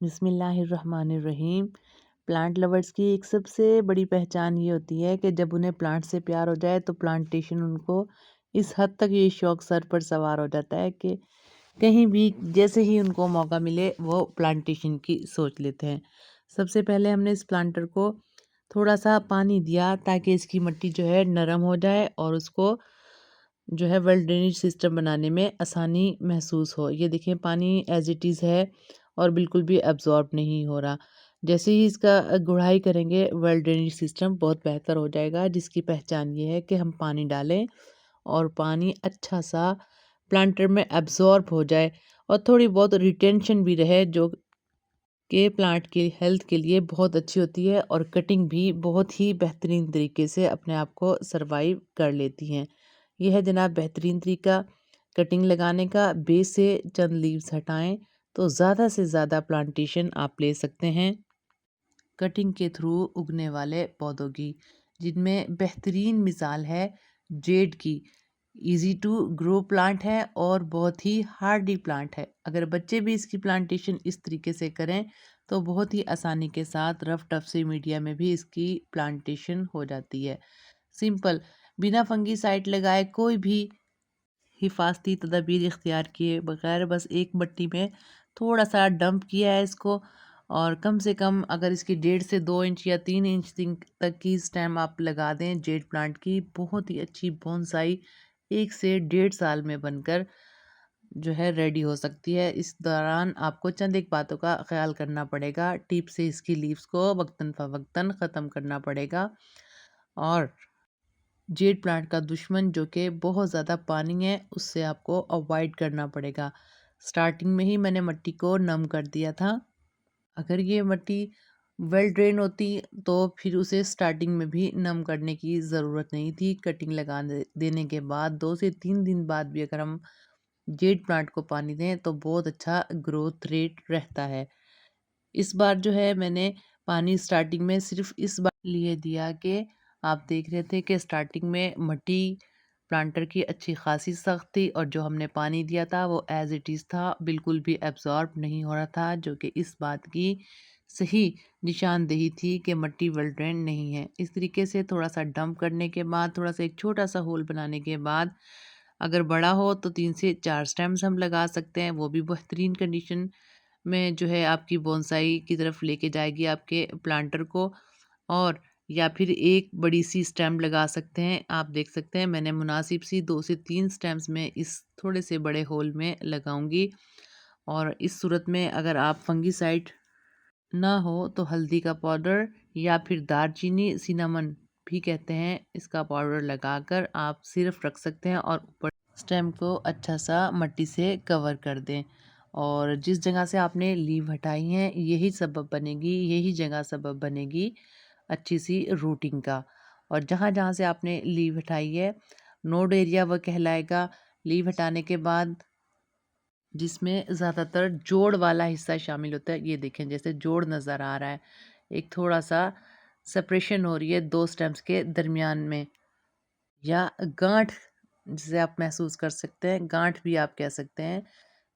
बिस्मिल्लाहिर्रहमानिर्रहीम। Plant lovers की एक सबसे बड़ी पहचान ये होती है कि जब उन्हें प्लांट से प्यार हो जाए तो प्लांटेशन उनको इस हद तक ये शौक सर पर सवार हो जाता है कि कहीं भी जैसे ही उनको मौका मिले वो प्लांटेशन की सोच लेते हैं। सबसे पहले हमने इस प्लांटर को थोड़ा सा पानी दिया ताकि इसकी मिट्टी जो है नरम हो जाए और उसको जो है वेल ड्रेनेज सिस्टम बनाने में आसानी महसूस हो। ये देखें पानी एज इट इज़ है और बिल्कुल भी एब्जॉर्ब नहीं हो रहा। जैसे ही इसका गुड़ाई करेंगे वेल ड्रेनेज सिस्टम बहुत बेहतर हो जाएगा, जिसकी पहचान ये है कि हम पानी डालें और पानी अच्छा सा प्लांटर में एब्जॉर्ब हो जाए और थोड़ी बहुत रिटेंशन भी रहे, जो कि प्लांट की हेल्थ के लिए बहुत अच्छी होती है और कटिंग भी बहुत ही बेहतरीन तरीके से अपने आप को सरवाइव कर लेती हैं। यह है जनाब बेहतरीन तरीका कटिंग लगाने का। बेस से चंद लीव्स हटाएं तो ज़्यादा से ज़्यादा प्लांटेशन आप ले सकते हैं कटिंग के थ्रू उगने वाले पौधों की, जिनमें बेहतरीन मिसाल है जेड की। इजी टू ग्रो प्लांट है और बहुत ही हार्डी प्लांट है। अगर बच्चे भी इसकी प्लांटेशन इस तरीके से करें तो बहुत ही आसानी के साथ रफ टफ से मीडिया में भी इसकी प्लांटेशन हो जाती है। सिंपल, बिना फंगीसाइड लगाए कोई भी हिफाजती तदाबीर इख्तियार किए बगैर बस एक मट्टी में थोड़ा सा डंप किया है इसको, और कम से कम अगर इसकी 1.5 से 2 इंच या 3 इंच तक की स्टेम आप लगा दें जेड प्लांट की, बहुत ही अच्छी बोनसाई 1 से 1.5 साल में बनकर जो है रेडी हो सकती है। इस दौरान आपको चंद एक बातों का ख्याल करना पड़ेगा। टिप से इसकी लीव्स को वक्तन फ़वक्तन ख़त्म करना पड़ेगा। और जेड प्लांट का दुश्मन जो कि बहुत ज़्यादा पानी है, उससे आपको अवॉइड करना पड़ेगा। स्टार्टिंग में ही मैंने मिट्टी को नम कर दिया था। अगर ये मिट्टी वेल ड्रेन होती तो फिर उसे स्टार्टिंग में भी नम करने की ज़रूरत नहीं थी। कटिंग लगा देने के बाद 2 से 3 दिन बाद भी अगर हम जेड प्लांट को पानी दें तो बहुत अच्छा ग्रोथ रेट रहता है। इस बार जो है मैंने पानी स्टार्टिंग में सिर्फ इस बार लिए दिया कि आप देख रहे थे कि स्टार्टिंग में मिट्टी प्लांटर की अच्छी खासी सख्त थी और जो हमने पानी दिया था वो एज इट इज़ था, बिल्कुल भी एब्जॉर्ब नहीं हो रहा था, जो कि इस बात की सही निशानदेही थी कि मिट्टी वेल ड्रेन नहीं है। इस तरीके से थोड़ा सा डंप करने के बाद, थोड़ा सा एक छोटा सा होल बनाने के बाद, अगर बड़ा हो तो 3 से 4 स्टेम्स हम लगा सकते हैं। वो भी बेहतरीन कंडीशन में जो है आपकी बोनसाई की तरफ लेके जाएगी आपके प्लांटर को। और या फिर एक बड़ी सी स्टेम लगा सकते हैं। आप देख सकते हैं मैंने मुनासिब सी 2 से 3 स्टेम्स में इस थोड़े से बड़े होल में लगाऊंगी। और इस सूरत में अगर आप फंगीसाइड ना हो तो हल्दी का पाउडर या फिर दारचीनी, सिनामन भी कहते हैं, इसका पाउडर लगाकर आप सिर्फ रख सकते हैं और ऊपर स्टेम को अच्छा सा मिट्टी से कवर कर दें। और जिस जगह से आपने लीव हटाई हैं यही सबब बनेगी, यही जगह सबब बनेगी अच्छी सी रूटिंग का। और जहाँ जहाँ से आपने लीव हटाई है नोड एरिया वह कहलाएगा। लीव हटाने के बाद जिसमें ज़्यादातर जोड़ वाला हिस्सा शामिल होता है, ये देखें जैसे जोड़ नज़र आ रहा है, एक थोड़ा सा सेपरेशन हो रही है 2 स्टेम्स के दरमियान में, या गांठ जिसे आप महसूस कर सकते हैं, गांठ भी आप कह सकते हैं।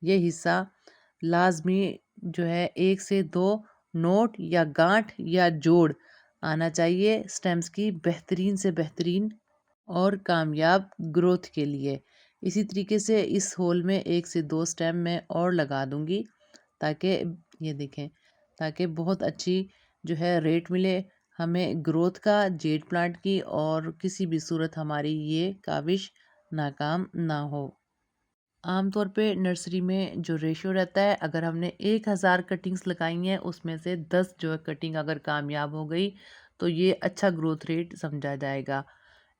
ये हिस्सा लाजमी जो है 1 से 2 नोट या गांठ या जोड़ आना चाहिए स्टेम्स की बेहतरीन से बेहतरीन और कामयाब ग्रोथ के लिए। इसी तरीके से इस होल में 1 से 2 स्टेम मैं और लगा दूंगी ताकि ये देखें, ताकि बहुत अच्छी जो है रेट मिले हमें ग्रोथ का जेड प्लांट की, और किसी भी सूरत हमारी ये काविश नाकाम ना हो। आमतौर पे नर्सरी में जो रेशो रहता है, अगर हमने 1000 कटिंग्स लगाई हैं उसमें से 10 जो है कटिंग अगर कामयाब हो गई तो ये अच्छा ग्रोथ रेट समझा जाएगा।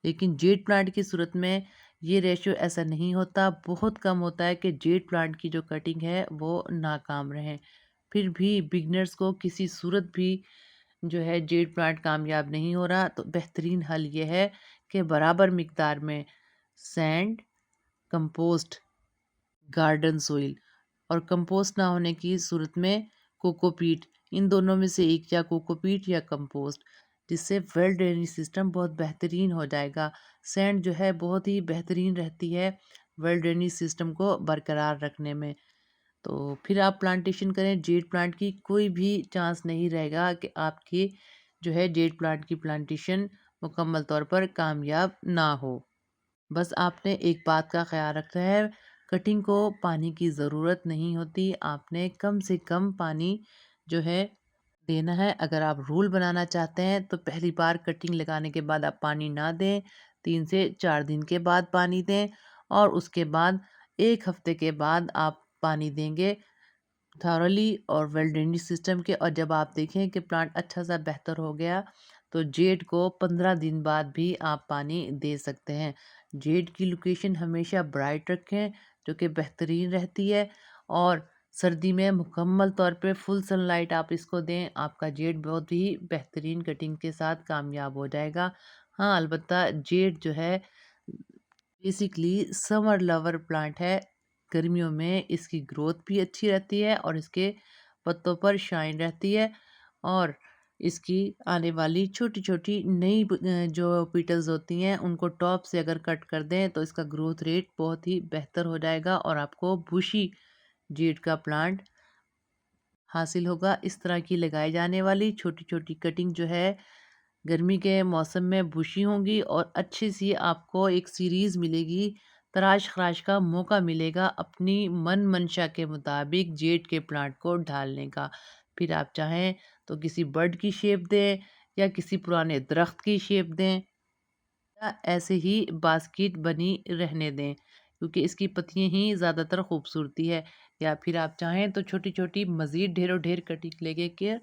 लेकिन जेड प्लांट की सूरत में ये रेशो ऐसा नहीं होता, बहुत कम होता है कि जेड प्लांट की जो कटिंग है वो नाकाम रहे। फिर भी बिगनर्स को किसी सूरत भी जो है जेड प्लांट कामयाब नहीं हो रहा तो बेहतरीन हल ये है कि बराबर मिकदार में सैंड, कंपोस्ट, गार्डन सोइल और कंपोस्ट ना होने की सूरत में कोकोपीट, इन दोनों में से एक, या कोकोपीट या कंपोस्ट, जिससे वेल ड्रेनेज सिस्टम बहुत बेहतरीन हो जाएगा। सैंड जो है बहुत ही बेहतरीन रहती है वेल ड्रेनेज सिस्टम को बरकरार रखने में। तो फिर आप प्लांटेशन करें। जेड प्लांट की कोई भी चांस नहीं रहेगा कि आपकी जो है जेड प्लांट की प्लांटेशन मुकम्मल तौर पर कामयाब ना हो। बस आपने एक बात का ख्याल रखना है, कटिंग को पानी की ज़रूरत नहीं होती। आपने कम से कम पानी जो है देना है। अगर आप रूल बनाना चाहते हैं तो पहली बार कटिंग लगाने के बाद आप पानी ना दें, 3 से 4 दिन के बाद पानी दें और उसके बाद 1 हफ्ते के बाद आप पानी देंगे थॉरली और वेल ड्रेनेज सिस्टम के। और जब आप देखें कि प्लांट अच्छा सा बेहतर हो गया तो जेड को 15 दिन बाद भी आप पानी दे सकते हैं। जेड की लोकेशन हमेशा ब्राइट रखें जो कि बेहतरीन रहती है, और सर्दी में मुकम्मल तौर पे फुल सनलाइट आप इसको दें। आपका जेड बहुत ही बेहतरीन कटिंग के साथ कामयाब हो जाएगा। हाँ, अलबत्ता जेड जो है बेसिकली समर लवर प्लांट है। गर्मियों में इसकी ग्रोथ भी अच्छी रहती है और इसके पत्तों पर शाइन रहती है, और इसकी आने वाली छोटी छोटी नई जो पीटल्स होती हैं उनको टॉप से अगर कट कर दें तो इसका ग्रोथ रेट बहुत ही बेहतर हो जाएगा और आपको बुशी जेड का प्लांट हासिल होगा। इस तरह की लगाई जाने वाली छोटी छोटी कटिंग जो है गर्मी के मौसम में बुशी होंगी और अच्छी सी आपको एक सीरीज़ मिलेगी। तराश खराश का मौका मिलेगा अपनी मन मंशा के मुताबिक जेड के प्लांट को ढालने का। फिर आप चाहें तो किसी बर्ड की शेप दें या किसी पुराने दरख्त की शेप दें या ऐसे ही बास्केट बनी रहने दें, क्योंकि इसकी पत्तियां ही ज़्यादातर खूबसूरती है। या फिर आप चाहें तो छोटी छोटी मज़ीद ढेरों ढेर कटिंग लेके के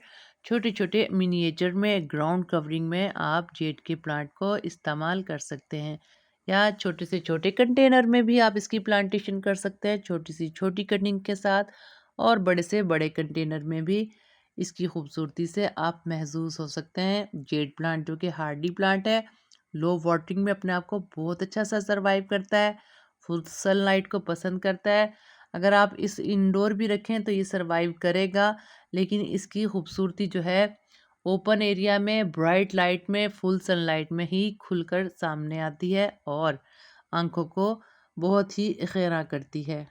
छोटे छोटे मिनिएचर में ग्राउंड कवरिंग में आप जेड के प्लांट को इस्तेमाल कर सकते हैं। या छोटे से छोटे कंटेनर में भी आप इसकी प्लांटेशन कर सकते हैं छोटी सी छोटी कटिंग के साथ, और बड़े से बड़े कंटेनर में भी इसकी खूबसूरती से आप महसूस हो सकते हैं। जेड प्लांट जो कि हार्डी प्लांट है, लो वाटरिंग में अपने आप को बहुत अच्छा सा सरवाइव करता है, फुल सनलाइट को पसंद करता है। अगर आप इस इंडोर भी रखें तो ये सरवाइव करेगा, लेकिन इसकी खूबसूरती जो है ओपन एरिया में ब्राइट लाइट में फुल सनलाइट में ही खुलकर सामने आती है और आंखों को बहुत ही खैरा करती है।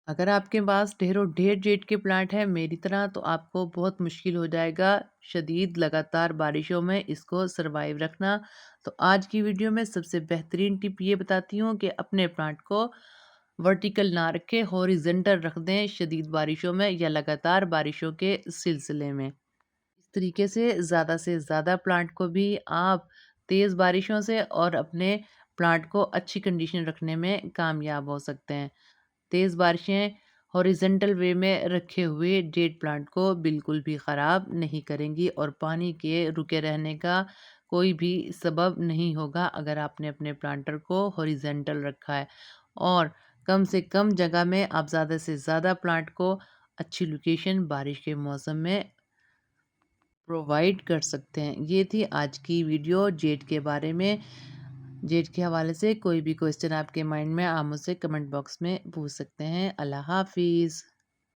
अगर आपके पास ढेरों ढेर जेड के प्लांट हैं मेरी तरह तो आपको बहुत मुश्किल हो जाएगा शदीद लगातार बारिशों में इसको सरवाइव रखना। तो आज की वीडियो में सबसे बेहतरीन टिप ये बताती हूँ कि अपने प्लांट को वर्टिकल ना रखें, हॉरिजेंटल रख दें शदीद बारिशों में या लगातार बारिशों के सिलसिले में। इस तरीके से ज़्यादा प्लांट को भी आप तेज़ बारिशों से और अपने प्लांट को अच्छी कंडीशन रखने में कामयाब हो सकते हैं। तेज़ बारिशें हॉरिजेंटल वे में रखे हुए जेड प्लांट को बिल्कुल भी ख़राब नहीं करेंगी और पानी के रुके रहने का कोई भी सबब नहीं होगा अगर आपने अपने प्लांटर को हॉरिजेंटल रखा है। और कम से कम जगह में आप ज़्यादा से ज़्यादा प्लांट को अच्छी लोकेशन बारिश के मौसम में प्रोवाइड कर सकते हैं। ये थी आज की वीडियो जेड के बारे में। जेड के हवाले से कोई भी क्वेश्चन आपके माइंड में आप मुझसे कमेंट बॉक्स में पूछ सकते हैं। अल्लाह हाफिज़।